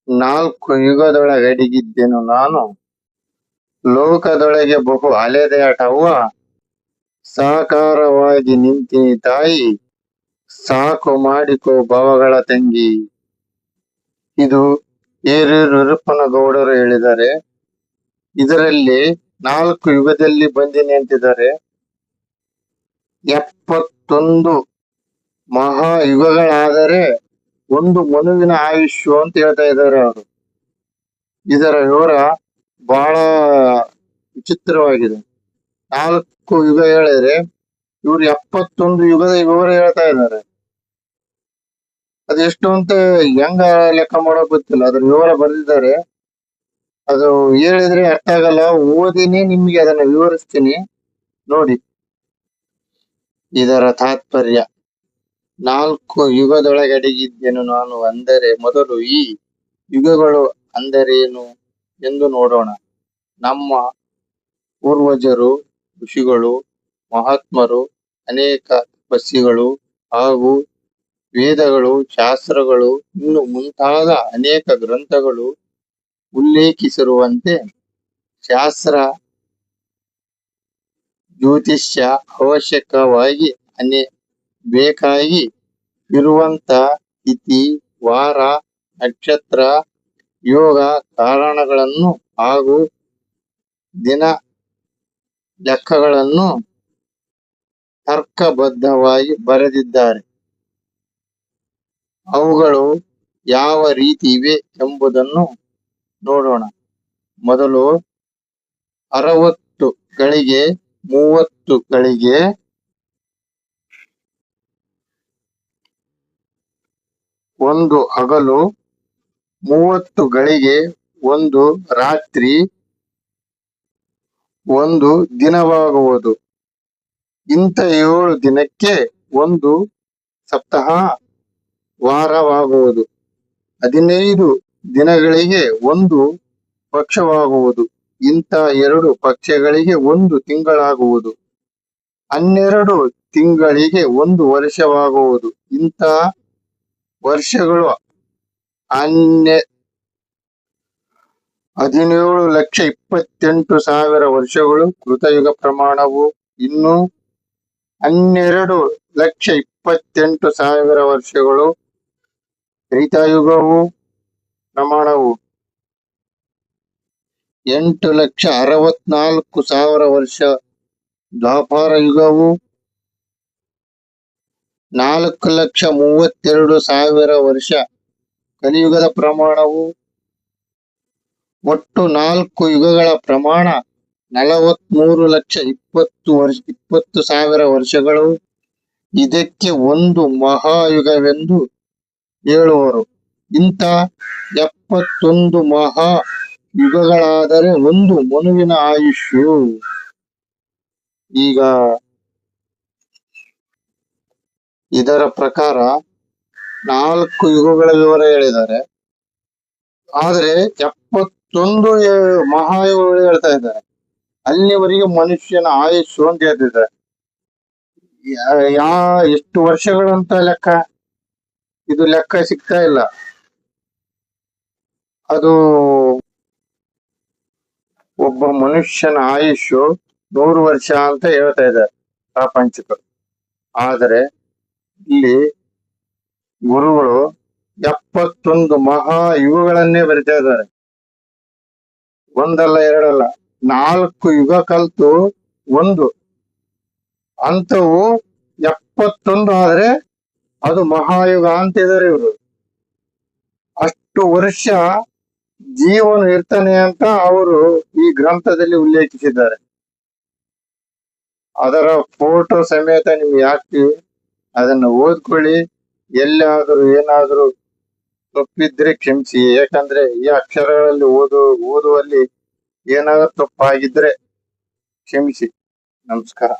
ನಾಲ್ಕು ಯುಗದೊಳಗಡಿಗಿದ್ದೆನು ನಾನು, ಲೋಕದೊಳಗೆ ಬಹು ಅಲೆದಾಟವ್ವ, ಸಾಕಾರವಾಗಿ ನಿಂತಿನಿ ತಾಯಿ, ಸಾಕು ಮಾಡಿಕೋ ಭವಗಳ ತಂಗಿ. ಇದು ಹಿರಿಯೂರು ಗೌಡರು ಹೇಳಿದ್ದಾರೆ. ಇದರಲ್ಲಿ 4 ಯುಗದಲ್ಲಿ ಬಂದಿನಿ ಅಂತಿದ್ದಾರೆ. 71 ಮಹಾಯುಗಗಳಾದರೆ ಒಂದು ಮನುವಿನ ಆಯುಷ್ಯ ಅಂತ ಹೇಳ್ತಾ ಇದ್ದಾರೆ ಅವರು. ಇದರ ವಿವರ ಬಹಳ ವಿಚಿತ್ರವಾಗಿದೆ. 4 ಯುಗ ಹೇಳಿದ್ರೆ ಇವ್ರು 71 ಯುಗದ ವಿವರ ಹೇಳ್ತಾ ಇದ್ದಾರೆ. ಅದೆಷ್ಟು ಅಂತ ಹೆಂಗ ಲೆಕ್ಕ ಮಾಡೋಕ್ ಗೊತ್ತಿಲ್ಲ. ಅದ್ರ ವಿವರ ಬರೆದಿದ್ದಾರೆ. ಅದು ಹೇಳಿದ್ರೆ ಅರ್ಥ ಆಗಲ್ಲ. ಓದಿನೇ ನಿಮ್ಗೆ ಅದನ್ನ ವಿವರಿಸ್ತೀನಿ ನೋಡಿ. ಇದರ ತಾತ್ಪರ್ಯ: 4 ಯುಗದೊಳಗಡೆಗಿದ್ದೆನು ನಾನು ಅಂದರೆ ಮೊದಲು ಈ ಯುಗಗಳು ಅಂದರೇನು ಎಂದು ನೋಡೋಣ. ನಮ್ಮ ಪೂರ್ವಜರು, ಋಷಿಗಳು, ಮಹಾತ್ಮರು, ಅನೇಕ ತಪಸ್ವಿಗಳು ಹಾಗೂ ವೇದಗಳು, ಶಾಸ್ತ್ರಗಳು ಇನ್ನು ಮುಂತಾದ ಅನೇಕ ಗ್ರಂಥಗಳು ಉಲ್ಲೇಖಿಸಿರುವಂತೆ ಶಾಸ್ತ್ರ, ಜ್ಯೋತಿಷ್ಯ ಅವಶ್ಯಕವಾಗಿ ಬೇಕಾಗಿ ಇರುವಂತ ತಿಥಿ, ವಾರ, ನಕ್ಷತ್ರ, ಯೋಗ ಕಾರಣಗಳನ್ನು ಹಾಗೂ ದಿನ ಲೆಕ್ಕಗಳನ್ನು ತರ್ಕಬದ್ಧವಾಗಿ ಬರೆದಿದ್ದಾರೆ. ಅವುಗಳು ಯಾವ ರೀತಿ ಇವೆ ಎಂಬುದನ್ನು ನೋಡೋಣ. ಮೊದಲು 60 ಗಳಿಗೆ 30 ಗಳಿಗೆ 1 ಹಗಲು, 30 ಗಳಿಗೆ 1 ರಾತ್ರಿ, 1 ದಿನವಾಗುವುದು. ಇಂಥ 7 ದಿನಕ್ಕೆ 1 ಸಪ್ತಾಹ ವಾರವಾಗುವುದು. 15 ದಿನಗಳಿಗೆ 1 ಪಕ್ಷವಾಗುವುದು. ಇಂಥ 2 ಪಕ್ಷಗಳಿಗೆ 1 ತಿಂಗಳಾಗುವುದು. 12 ತಿಂಗಳಿಗೆ 1 ವರ್ಷವಾಗುವುದು. ಇಂಥ ವರ್ಷಗಳು 17,28,000 ವರ್ಷಗಳು ಕೃತಯುಗ ಪ್ರಮಾಣವು. ಇನ್ನು 12,28,000 ವರ್ಷಗಳು ತ್ರೇತಾಯುಗವು ಪ್ರಮಾಣವು. 8,64,000 ವರ್ಷ ದ್ವಾಪರ ಯುಗವು. 4,32,000 ವರ್ಷ ಕಲಿಯುಗದ ಪ್ರಮಾಣವು. ಒಟ್ಟು 4 ಯುಗಗಳ ಪ್ರಮಾಣ 43,20,000 ವರ್ಷಗಳು. ಇದಕ್ಕೆ ಒಂದು ಮಹಾಯುಗವೆಂದು ಹೇಳುವರು. ಇಂಥ 71 ಮಹಾಯುಗಗಳಾದರೆ ಒಂದು ಮನುವಿನ ಆಯುಷ್ಯು. ಈಗ ಇದರ ಪ್ರಕಾರ 4 ಯುಗಗಳ ವಿವರ ಹೇಳಿದ್ದಾರೆ. ಆದ್ರೆ 71 ಮಹಾಯುಗಗಳು ಹೇಳ್ತಾ ಇದ್ದಾರೆ. ಅಲ್ಲಿವರೆಗೆ ಮನುಷ್ಯನ ಆಯುಷ್ಯು ಅಂತ ಹೇಳ್ತಿದ್ದಾರೆ. ಎಷ್ಟು ವರ್ಷಗಳು ಅಂತ ಲೆಕ್ಕ, ಇದು ಲೆಕ್ಕ ಸಿಗ್ತಾ ಇಲ್ಲ. ಅದು ಒಬ್ಬ ಮನುಷ್ಯನ ಆಯುಷ್ಯು 100 ವರ್ಷ ಅಂತ ಹೇಳ್ತಾ ಇದ್ದಾರೆ ಪ್ರಾಪಂಚಿಕರು. ಆದರೆ ಇಲ್ಲಿ ಗುರುಗಳು 71 ಮಹಾಯುಗಗಳನ್ನೇ ಬರಿತಾ ಇದ್ದಾರೆ. ಒಂದಲ್ಲ ಎರಡಲ್ಲ, 4 ಯುಗ ಕಲ್ತು ಒಂದು ಅಂತವು 71 ಆದ್ರೆ ಅದು ಮಹಾಯುಗ ಅಂತಿದ್ದಾರೆ ಇವರು. ಅಷ್ಟು ವರ್ಷ ಜೀವನ ಇರ್ತಾನೆ ಅಂತ ಅವರು ಈ ಗ್ರಂಥದಲ್ಲಿ ಉಲ್ಲೇಖಿಸಿದ್ದಾರೆ. ಅದರ ಫೋಟೋ ಸಮೇತ ನಿಮ್ಗೆ ಹಾಕ್ತಿವಿ, ಅದನ್ನ ಓದ್ಕೊಳ್ಳಿ. ಎಲ್ಲಾದ್ರೂ ಏನಾದ್ರೂ ತಪ್ಪಿದ್ರೆ ಕ್ಷಮಿಸಿ. ಯಾಕಂದ್ರೆ ಈ ಅಕ್ಷರಗಳಲ್ಲಿ ಓದುವಲ್ಲಿ ಏನಾದ್ರೂ ತಪ್ಪಾಗಿದ್ರೆ ಕ್ಷಮಿಸಿ. ನಮಸ್ಕಾರ.